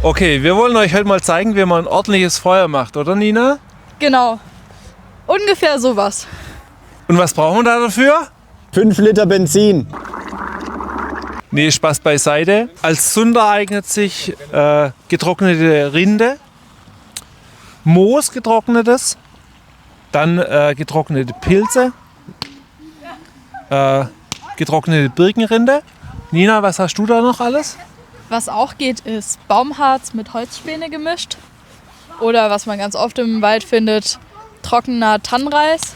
Okay, wir wollen euch heute mal zeigen, wie man ein ordentliches Feuer macht, oder Nina? Genau. Ungefähr sowas. Und was brauchen wir da dafür? 5 Liter Benzin. Nee, Spaß beiseite. Als Zunder eignet sich getrocknete Rinde, Moos getrocknetes, dann getrocknete Pilze, getrocknete Birkenrinde. Nina, was hast du da noch alles? Was auch geht, ist Baumharz mit Holzspäne gemischt. Oder was man ganz oft im Wald findet, trockener Tannenreis.